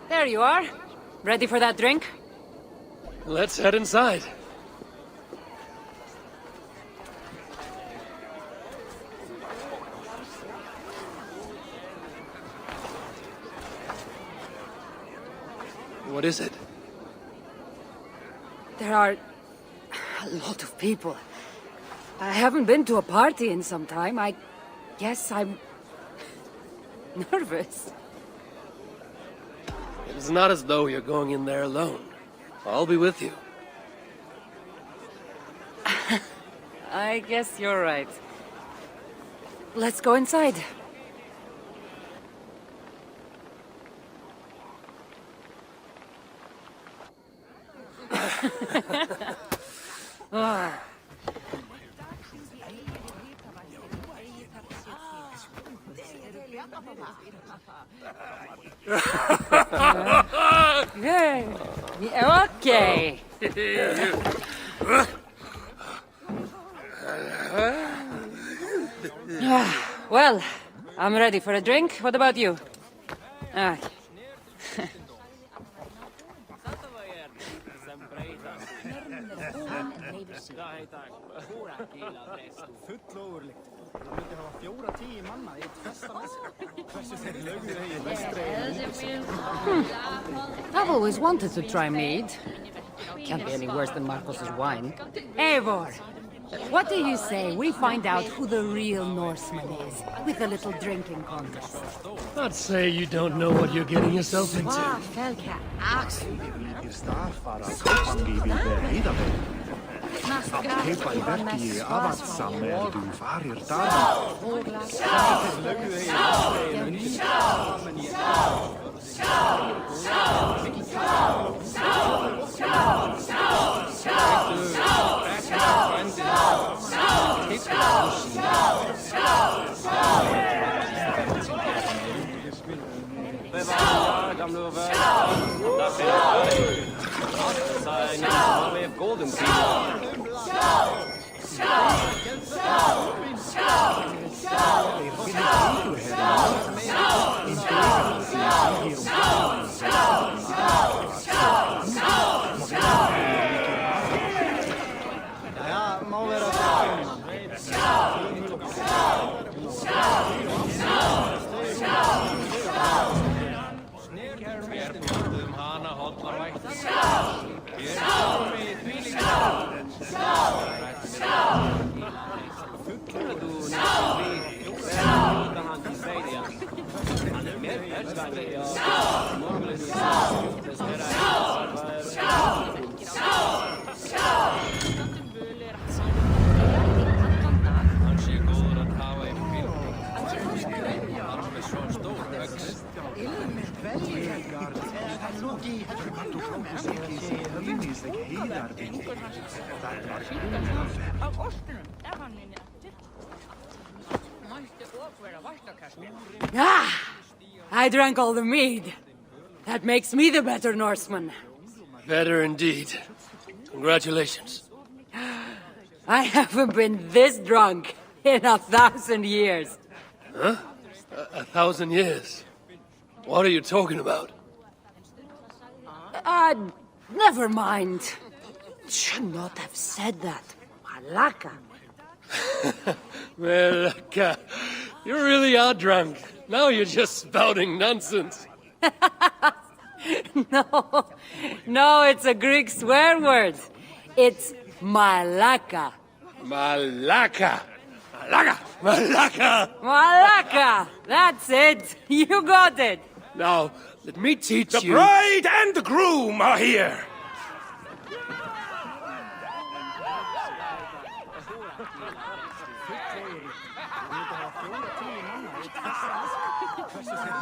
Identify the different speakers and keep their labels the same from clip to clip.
Speaker 1: There you are. Ready for that drink?
Speaker 2: Let's head inside. What is it?
Speaker 1: There are a lot of people. I haven't been to a party in some time. I guess I'm nervous.
Speaker 2: It's not as though you're going in there alone. I'll be with you.
Speaker 1: I guess you're right. Let's go inside. Ah. Okay. Well, I'm ready for a drink. What about you? Ah. I've always wanted to try mead. Can't be any worse than Marcos's wine. Eivor, what do you say we find out who the real Norseman is with a little drinking contest?
Speaker 2: I'd say you don't know what you're getting yourself into.
Speaker 3: Heipa í verki avatsam du farir golden
Speaker 1: Ah! I drank all the mead. That makes me the better Norseman.
Speaker 2: Better indeed. Congratulations.
Speaker 1: I haven't been this drunk in 1,000 years.
Speaker 2: Huh? 1,000 years? What are you talking about?
Speaker 1: Never mind. Should not have said that. Malaka.
Speaker 2: Malaka. You really are drunk. Now you're just spouting nonsense.
Speaker 1: No, it's a Greek swear word. It's malaka.
Speaker 2: Malaka. Malaka. Malaka.
Speaker 1: Malaka. That's it. You got it.
Speaker 2: Now, let me teach you...
Speaker 4: The bride and the groom are here.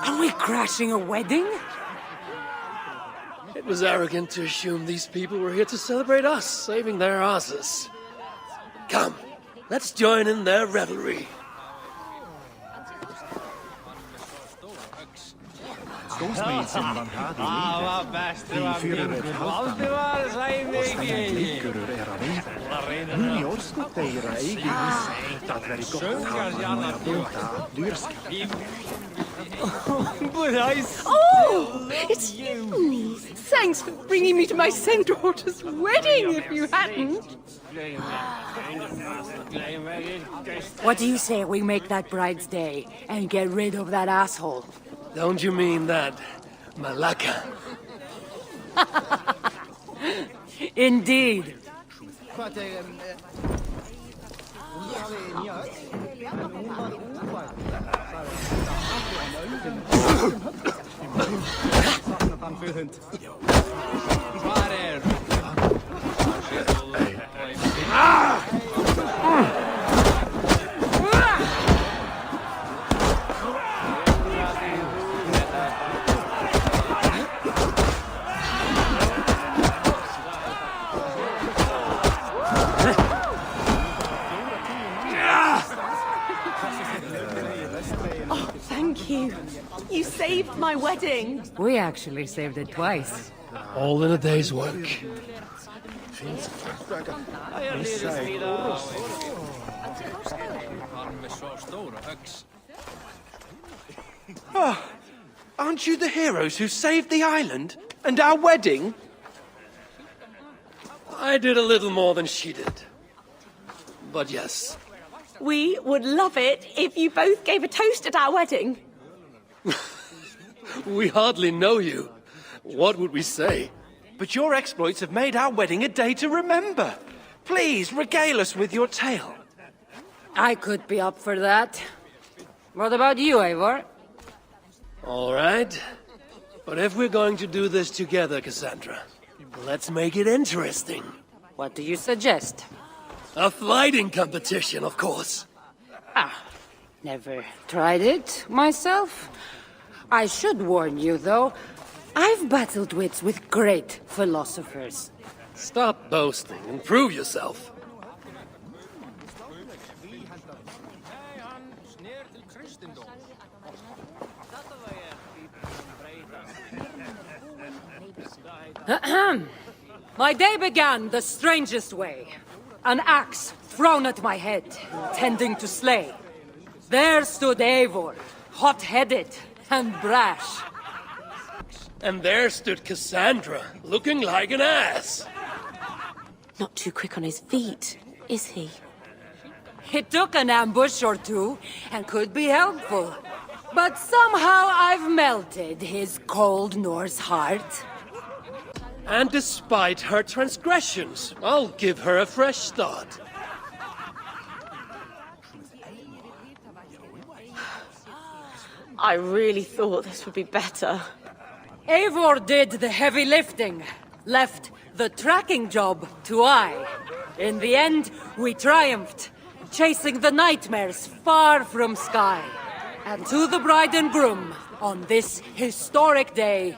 Speaker 1: Are we crashing a wedding?
Speaker 2: It was arrogant to assume these people were here to celebrate us, saving their asses. Come, let's join in their revelry.
Speaker 5: But I
Speaker 6: Oh, it's you! Thanks for bringing me to my son-daughter's wedding, if you hadn't.
Speaker 1: What do you say we make that bride's day and get rid of that asshole?
Speaker 2: Don't you mean that Malaka?
Speaker 1: Indeed.
Speaker 6: Oh, thank you. You saved my wedding.
Speaker 1: We actually saved it twice.
Speaker 2: All in a day's work.
Speaker 5: Oh, aren't you the heroes who saved the island and our wedding?
Speaker 2: I did a little more than she did. But yes.
Speaker 6: We would love it if you both gave a toast at our wedding.
Speaker 2: We hardly know you. What would we say?
Speaker 5: But your exploits have made our wedding a day to remember. Please, regale us with your tale.
Speaker 1: I could be up for that. What about you, Eivor?
Speaker 2: All right. But if we're going to do this together, Cassandra, let's make it interesting.
Speaker 1: What do you suggest?
Speaker 2: A fighting competition, of course.
Speaker 1: Never tried it myself. I should warn you, though. I've battled wits with great philosophers.
Speaker 2: Stop boasting and prove yourself.
Speaker 1: My day began the strangest way. An axe thrown at my head, intending to slay. There stood Eivor, hot-headed and brash.
Speaker 2: And there stood Cassandra, looking like an ass.
Speaker 6: Not too quick on his feet, is he?
Speaker 1: It took an ambush or two, and could be helpful. But somehow I've melted his cold Norse heart.
Speaker 2: And despite her transgressions, I'll give her a fresh start.
Speaker 6: I really thought this would be better.
Speaker 1: Eivor did the heavy lifting, left the tracking job to I. In the end, we triumphed, chasing the nightmares far from Sky. And to the bride and groom, on this historic day.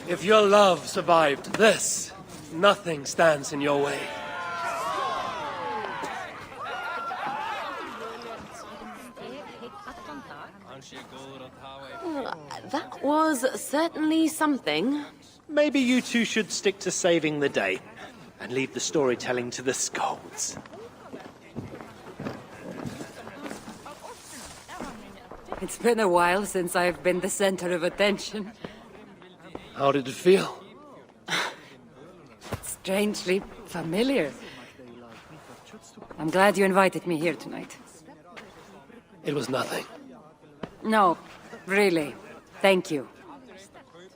Speaker 2: If your love survived this, nothing stands in your way.
Speaker 6: That was certainly something.
Speaker 5: Maybe you two should stick to saving the day and leave the storytelling to the scolds.
Speaker 1: It's been a while since I've been the center of attention.
Speaker 2: How did it feel?
Speaker 1: Strangely familiar. I'm glad you invited me here tonight.
Speaker 2: It was nothing.
Speaker 1: No, really. Thank you.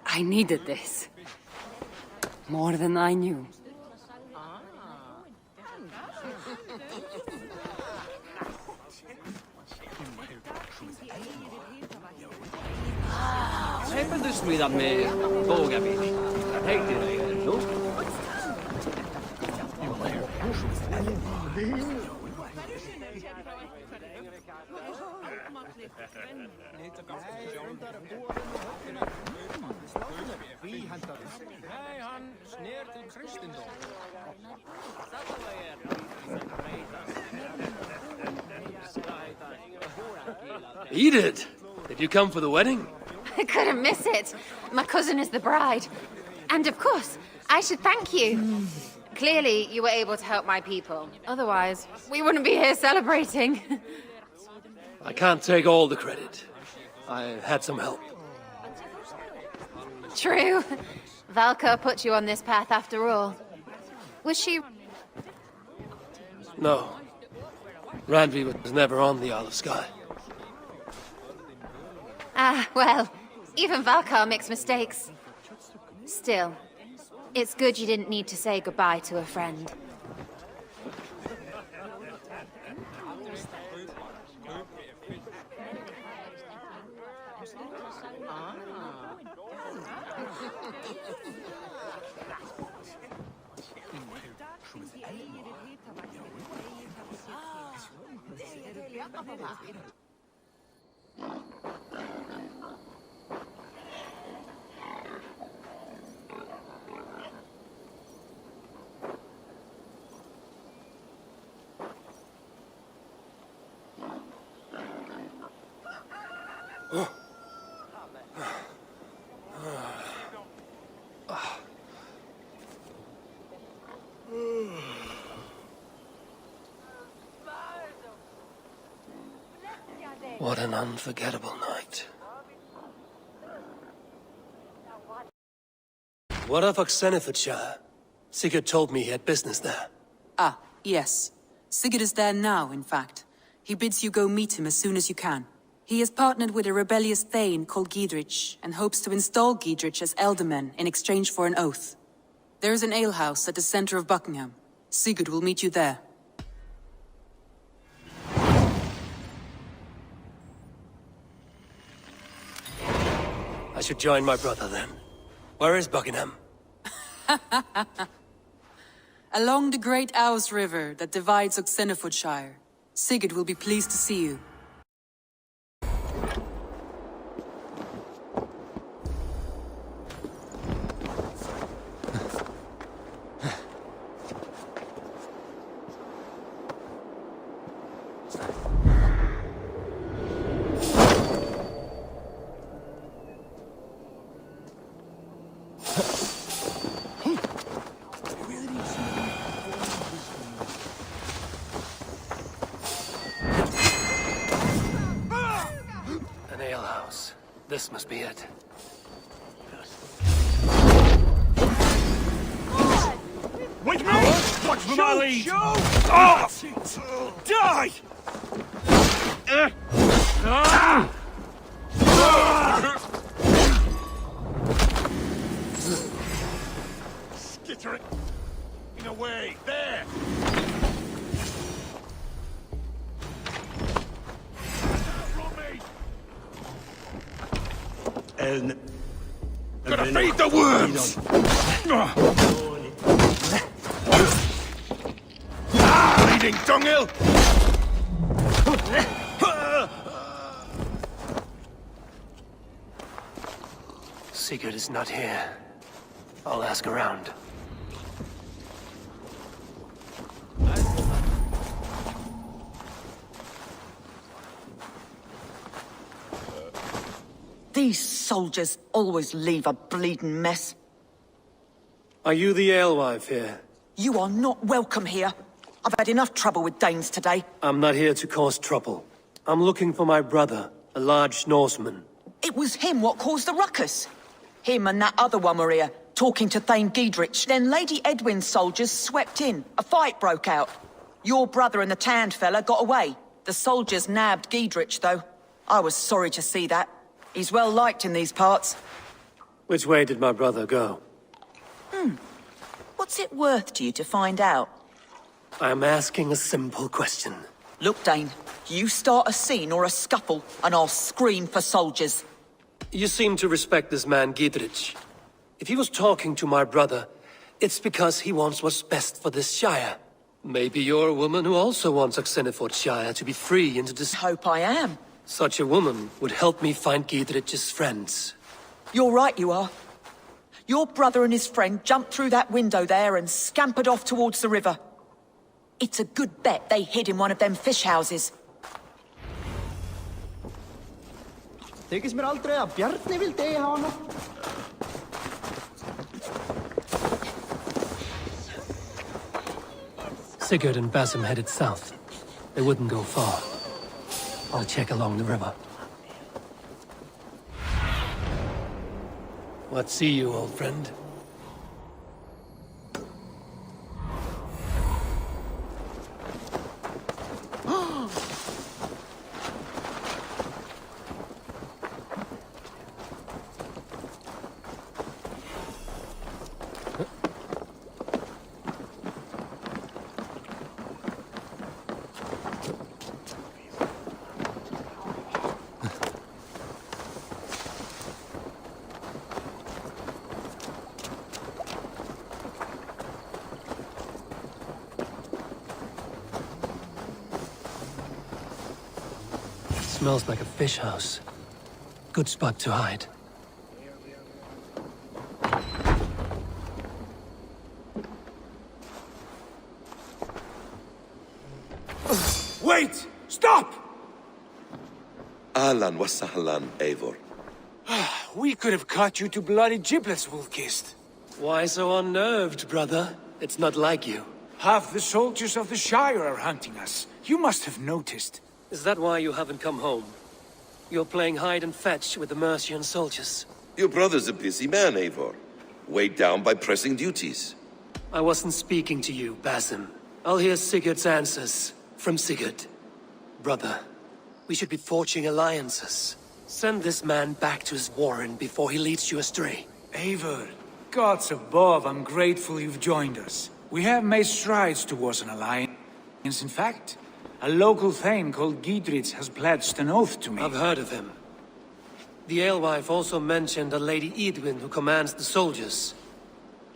Speaker 1: I needed this. More than I knew.
Speaker 3: Träffades med bågabil. Tänkte dig ändå.
Speaker 4: Nej, han ner till kristendom.
Speaker 2: Edith! Did you come for the wedding?
Speaker 7: I couldn't miss it. My cousin is the bride. And of course, I should thank you. Clearly, you were able to help my people. Otherwise, we wouldn't be here celebrating.
Speaker 2: I can't take all the credit. I had some help.
Speaker 7: True. Valka put you on this path after all. Was she...
Speaker 2: No. Randvi was never on the Isle of Skye.
Speaker 7: Ah, well, even Valka makes mistakes. Still, it's good you didn't need to say goodbye to a friend.
Speaker 2: What an unforgettable night. What of Oxenfordshire? Sigurd told me he had business there.
Speaker 8: Ah, yes. Sigurd is there now, in fact. He bids you go meet him as soon as you can. He has partnered with a rebellious thane called Giedrich, and hopes to install Giedrich as elderman in exchange for an oath. There is an alehouse at the center of Buckingham. Sigurd will meet you there.
Speaker 2: I should join my brother then. Where is Buckingham?
Speaker 8: Along the great Ouse River that divides Oxenfordshire. Sigurd will be pleased to see you.
Speaker 2: An alehouse. This must be it.
Speaker 9: Wait a minute! Watch for my lead! Oh! Die! Skittering away! There! Gotta feed the worms! Bleeding dunghill!
Speaker 2: Sigurd is not here. I'll ask around.
Speaker 10: These soldiers always leave a bleeding mess.
Speaker 2: Are you the alewife here?
Speaker 10: You are not welcome here. I've had enough trouble with Danes today.
Speaker 2: I'm not here to cause trouble. I'm looking for my brother, a large Norseman.
Speaker 10: It was him what caused the ruckus. Him and that other one were here, talking to Thane Giedrich. Then Lady Edwin's soldiers swept in. A fight broke out. Your brother and the tanned fella got away. The soldiers nabbed Giedrich, though. I was sorry to see that. He's well liked in these parts.
Speaker 2: Which way did my brother go?
Speaker 10: What's it worth to you to find out?
Speaker 2: I'm asking a simple question.
Speaker 10: Look, Dane, you start a scene or a scuffle, and I'll scream for soldiers.
Speaker 2: You seem to respect this man, Giedrich. If he was talking to my brother, it's because he wants what's best for this shire. Maybe you're a woman who also wants Oxenfordshire to be free and to
Speaker 10: Hope I am.
Speaker 2: Such a woman would help me find Giedrich's friends.
Speaker 10: You're right, you are. Your brother and his friend jumped through that window there and scampered off towards the river. It's a good bet they hid in one of them fish houses.
Speaker 11: Þykist mér aldrei að Bjarni vildi eiga hana.
Speaker 2: Sigurd and Basim headed south. They wouldn't go far. I'll check along the river. What see you, old friend? Smells like a fish house. Good spot to hide.
Speaker 9: Wait! Stop!
Speaker 12: Ahlan wa sahlan, Eivor.
Speaker 9: We could have cut you to bloody giblets, Wolf-Kissed.
Speaker 2: Why so unnerved, brother? It's not like you.
Speaker 9: Half the soldiers of the Shire are hunting us. You must have noticed.
Speaker 2: Is that why you haven't come home? You're playing hide and fetch with the Mercian soldiers.
Speaker 12: Your brother's a busy man, Eivor. Weighed down by pressing duties.
Speaker 2: I wasn't speaking to you, Basim. I'll hear Sigurd's answers from Sigurd. Brother, we should be forging alliances. Send this man back to his warren before he leads you astray.
Speaker 9: Eivor, gods above, I'm grateful you've joined us. We have made strides towards an alliance. In fact, a local thane called Giedrich has pledged an oath to me.
Speaker 2: I've heard of him. The alewife also mentioned a Lady Edwin who commands the soldiers.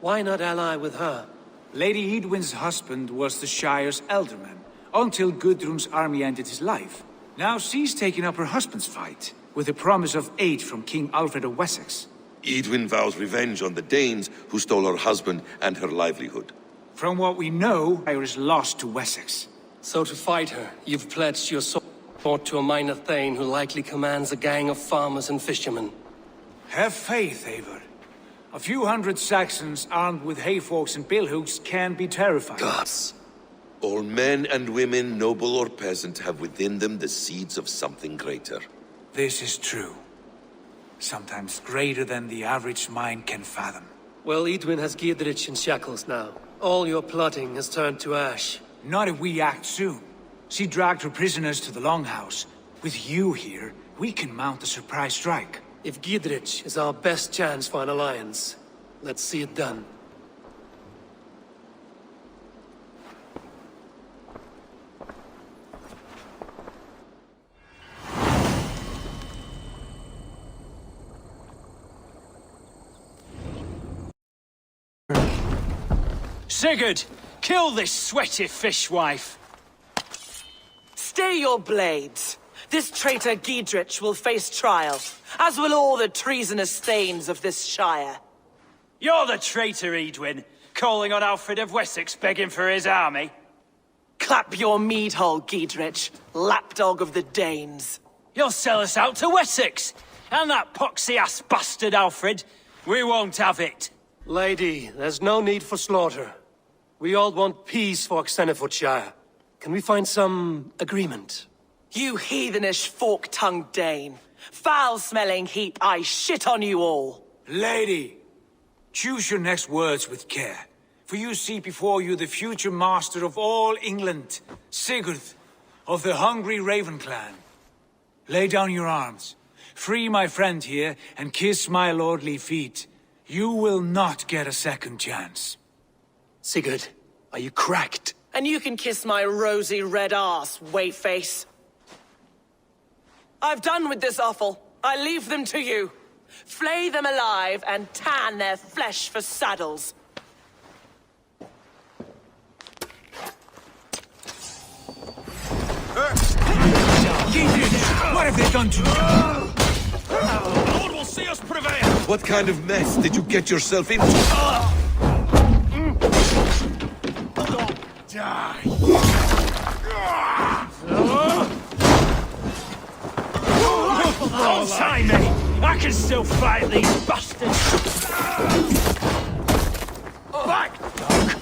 Speaker 2: Why not ally with her?
Speaker 9: Lady Edwin's husband was the Shire's elderman, until Gudrun's army ended his life. Now she's taking up her husband's fight, with a promise of aid from King Alfred of Wessex.
Speaker 12: Edwin vows revenge on the Danes who stole her husband and her livelihood.
Speaker 9: From what we know, Shire is lost to Wessex.
Speaker 2: So to fight her, you've pledged your sword to a minor thane who likely commands a gang of farmers and fishermen.
Speaker 9: Have faith, Eivor. A few hundred Saxons armed with hayforks and billhooks can be terrifying.
Speaker 2: Gods.
Speaker 12: All men and women, noble or peasant, have within them the seeds of something greater.
Speaker 9: This is true. Sometimes greater than the average mind can fathom.
Speaker 2: Well, Edwin has Giedrich in shackles now. All your plotting has turned to ash.
Speaker 9: Not if we act soon. She dragged her prisoners to the Longhouse. With you here, we can mount a surprise strike.
Speaker 2: If Giedrich is our best chance for an alliance, let's see it done.
Speaker 3: Sigurd! Kill this sweaty fishwife!
Speaker 13: Stay your blades. This traitor Giedrich will face trial, as will all the treasonous thanes of this shire.
Speaker 3: You're the traitor, Edwin, calling on Alfred of Wessex begging for his army.
Speaker 13: Clap your mead hole, Giedrich, lapdog of the Danes.
Speaker 3: You'll sell us out to Wessex, and that poxy-ass bastard Alfred. We won't have it.
Speaker 2: Lady, there's no need for slaughter. We all want peace for Xenofordshire. Can we find some agreement?
Speaker 13: You heathenish fork-tongued Dane. Foul-smelling heap, I shit on you all.
Speaker 9: Lady, choose your next words with care. For you see before you the future master of all England, Sigurd, of the hungry Raven clan. Lay down your arms. Free my friend here, and kiss my lordly feet. You will not get a second chance.
Speaker 2: Sigurd, are you cracked?
Speaker 13: And you can kiss my rosy red ass, wayface. I've done with this offal. I leave them to you. Flay them alive and tan their flesh for saddles.
Speaker 9: What have they done to you? The Lord will see us prevail!
Speaker 12: What kind of mess did you get yourself into?
Speaker 9: Die!
Speaker 3: Don't tie me! I can still fight these bastards! Back, dog!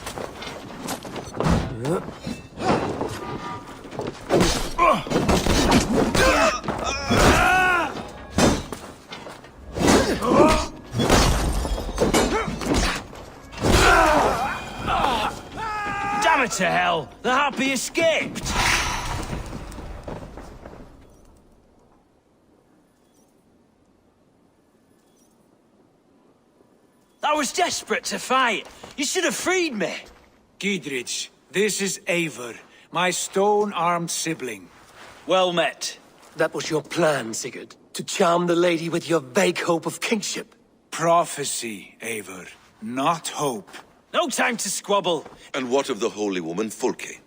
Speaker 3: to hell! The Happy escaped! I was desperate to fight. You should have freed me.
Speaker 9: Giedrich, this is Eivor, my stone-armed sibling.
Speaker 3: Well met.
Speaker 2: That was your plan, Sigurd. To charm the lady with your vague hope of kingship.
Speaker 9: Prophecy, Eivor, not hope.
Speaker 3: No time to squabble.
Speaker 12: And what of the holy woman Folke?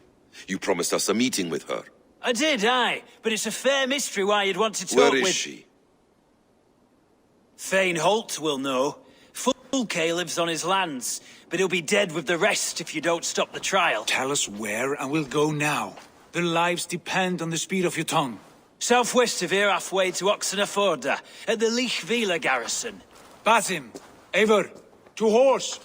Speaker 12: You promised us a meeting with her.
Speaker 3: I did, aye. But it's a fair mystery why you'd want to talk with...
Speaker 12: Where is she?
Speaker 3: Thane Holt will know. Folke lives on his lands, but he'll be dead with the rest if you don't stop the trial.
Speaker 9: Tell us where and we'll go now. Their lives depend on the speed of your tongue.
Speaker 3: Southwest of here, halfway to Oxenford, at the Lichvila garrison.
Speaker 9: Basim, Eivor, to horse!